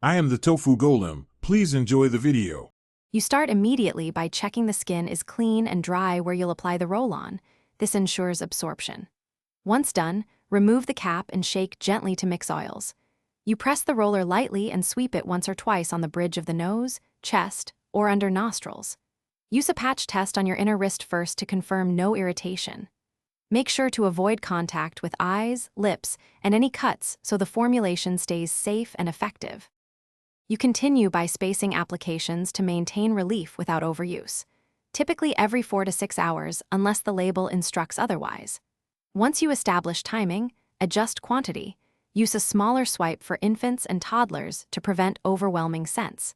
I am the tofu golem. Please enjoy the video. You start immediately by checking the skin is clean and dry where you'll apply the roll-on. This ensures absorption. Once done, remove the cap and shake gently to mix oils. You press the roller lightly and sweep it once or twice on the bridge of the nose, chest, or under nostrils. Use a patch test on your inner wrist first to confirm no irritation. Make sure to avoid contact with eyes, lips, and any cuts so the formulation stays safe and effective. You continue by spacing applications to maintain relief without overuse, typically every 4 to 6 hours unless the label instructs otherwise. Once you establish timing, adjust quantity. Use a smaller swipe for infants and toddlers to prevent overwhelming scents.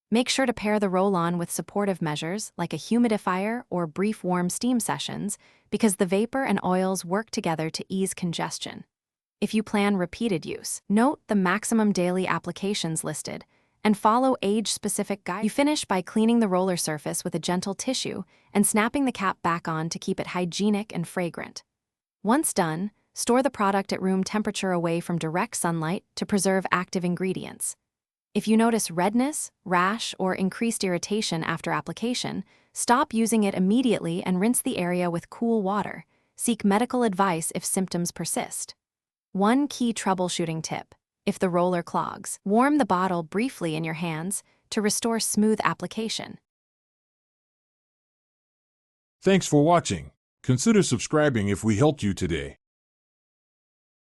Make sure to pair the roll-on with supportive measures like a humidifier or brief warm steam sessions because the vapor and oils work together to ease congestion. If you plan repeated use, note the maximum daily applications listed and follow age-specific guidelines. You finish by cleaning the roller surface with a gentle tissue and snapping the cap back on to keep it hygienic and fragrant. Once done, store the product at room temperature away from direct sunlight to preserve active ingredients. If you notice redness, rash, or increased irritation after application, stop using it immediately and rinse the area with cool water. Seek medical advice if symptoms persist. One key troubleshooting tip: if the roller clogs, warm the bottle briefly in your hands to restore smooth application. Thanks for watching. Consider subscribing if we helped you today.